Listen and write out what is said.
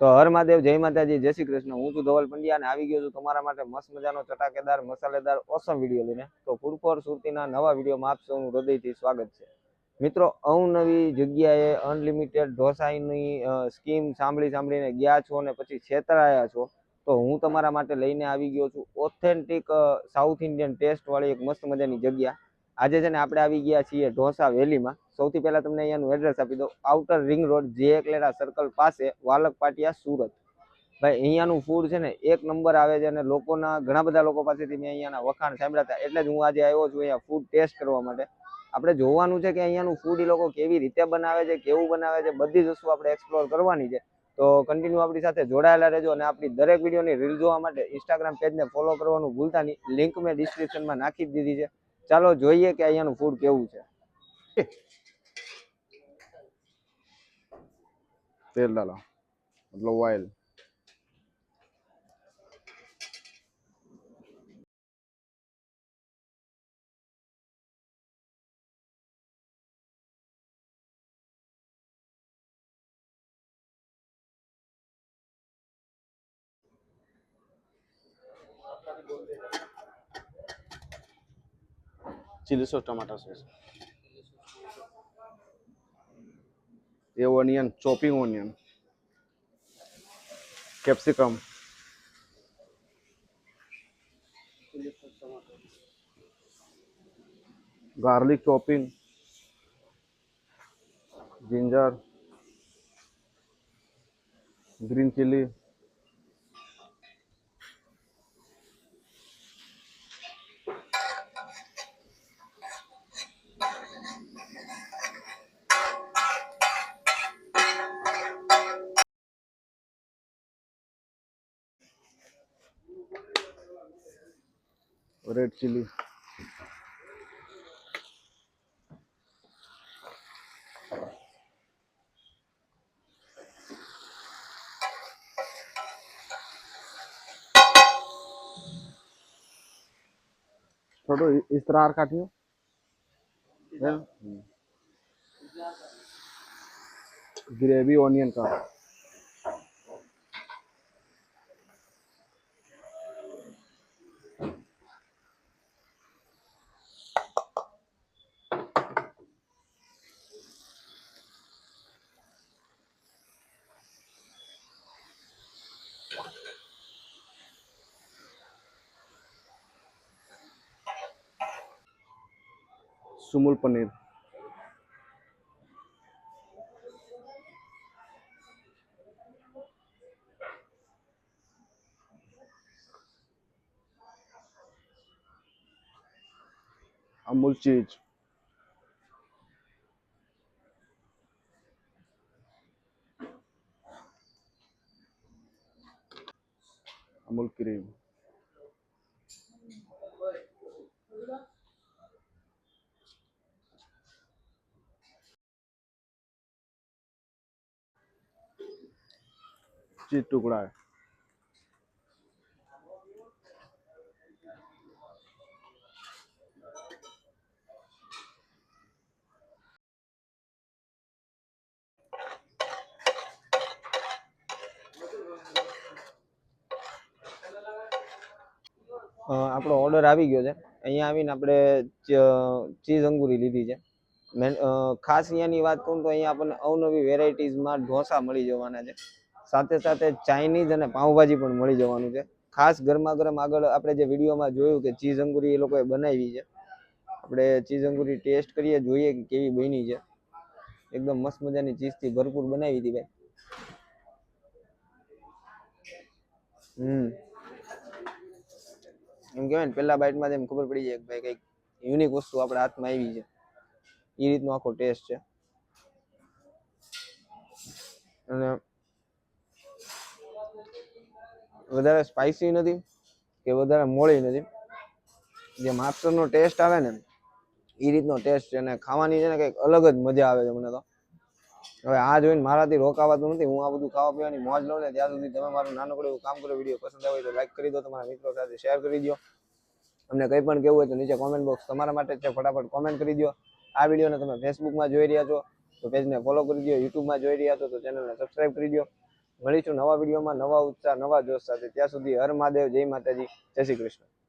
તો હર મહાદેવ, જય માતાજી, જય શ્રી કૃષ્ણ। હું છું ધવલ પંડ્યા અને આવી ગયો છું તમારા માટે મસ્ત મજાનો ચટાકેદાર મસાલેદાર ઓસમ વિડીયો લઈને। તો ફૂડકોર સુરતીના નવા વિડીયોમાં આપ સૌનું હૃદયથી સ્વાગત છે। મિત્રો, અવનવી જગ્યાએ અનલિમિટેડ ઢોસાની સ્કીમ સાંભળીને ગયા છો અને પછી છેતરાયા છો, તો હું તમારા માટે લઈને આવી ગયો છું ઓથેન્ટિક સાઉથ ઇન્ડિયન ટેસ્ટ વાળી એક મસ્ત મજાની જગ્યા। આજે છે ને આપણે આવી ગયા છીએ ઢોસા વેલીમાં। સૌથી પહેલા તમને અહીંયાનું એડ્રેસ આપી દઉં। આઉટર રિંગ રોડ, જે ક્લેરા સર્કલ પાસે, વાલક પાટિયા, સુરત। ભાઈ, અહીંયાનું ફૂડ છે ને એક નંબર આવે છે અને લોકોના ઘણા બધા લોકો પાસેથી મેં અહીંયાના વખાણ સાંભળ્યા હતા, એટલે જ હું આજે આવ્યો છું અહીંયા ફૂડ ટેસ્ટ કરવા માટે। આપણે જોવાનું છે કે અહીંયાનું ફૂડ એ લોકો કેવી રીતે બનાવે છે, કેવું બનાવે છે, બધી જ વસ્તુ આપણે એક્સપ્લોર કરવાની છે। તો કન્ટિન્યુ આપણી સાથે જોડાયેલા રહેજો અને આપણી દરેક વિડીયોની રીલ જોવા માટે ઇન્સ્ટાગ્રામ પેજને ફોલો કરવાનું ભૂલતા નહીં। લિંક મેં ડિસ્ક્રિપ્શનમાં નાખી જ દીધી છે। ચાલો જોઈએ કે અહીંયાનું ફૂડ કેવું છે। तेल डाला, मतलब ऑयल। चिली सॉस, टमाटर सॉस, ये onion, chopping onion, capsicum, garlic chopping, ginger, green chilli, red chilli, छोटो इस तरह काटियो ग्रेवी ऑनियन का। सुमुल पनीर, अमूल चीज, अमूल क्रीम, चीज टुकड़ा है, આપણો ઓર્ડર આવી ગયો છે। અહીંયા આવીને આપણે ચીઝ અંગૂરી લીધી છે। ખાસ અહીંયાની વાત કરું તો અહીંયા આપણને અવનવી વેરાયટીઝમાં ઢોસા મળી જવાના છે। સાથે સાથે ચાઇનીઝ અને પાઉંભાજી પણ મળી જવાનું છે। ખાસ ગરમા ગરમ આગળ આપણે જે વિડીયોમાં જોયું કે ચીઝ અંગૂરી એ લોકોએ બનાવી છે। આપણે ચીઝ અંગૂરી ટેસ્ટ કરીએ, જોઈએ કે કેવી બની છે। એકદમ મસ્ત મજાની ચીઝથી ભરપૂર બનાવી હતી ભાઈ। એમ કહેવાય ને, પહેલા બાઇટમાં એમ ખબર પડી જાય કે ભાઈ કંઈક યુનિક વસ્તુ આપણા હાથમાં આવી છે। એ રીતનો આખો ટેસ્ટ છે અને વધારે સ્પાઇસી નથી કે વધારે મોળી નથી। જે માસ્ટરનો ટેસ્ટ આવે ને એ રીતનો ટેસ્ટ છે અને ખાવાની છે ને કંઈક અલગ જ મજા આવે છે મને તો। હવે આ જોઈને મારાથી રોકાવાતું નથી। હું આ બધું ખાવા પીવાની મોજ લઉં ને ત્યાં સુધી તમે મારું નાનકડું એવું કામ કરો। વિડીયો પસંદ આવે તો લાઈક કરી દો, તમારા મિત્રો સાથે શેર કરી દો। અમને કંઈ પણ કહેવું હોય તો નીચે કોમેન્ટ બોક્સ તમારા માટે છે, ફટાફટ કોમેન્ટ કરી દો। આ વિડીયોને તમે ફેસબુકમાં જોઈ રહ્યા છો તો પેજને ફોલો કરી દો, યુટ્યુબમાં જોઈ રહ્યા છો તો ચેનલને સબસ્ક્રાઈબ કરી દો। મળીશું નવા વિડીયોમાં નવા ઉત્સાહ નવા જોશ સાથે. ત્યાં સુધી હર મહાદેવ, જય માતાજી, જય શ્રી કૃષ્ણ.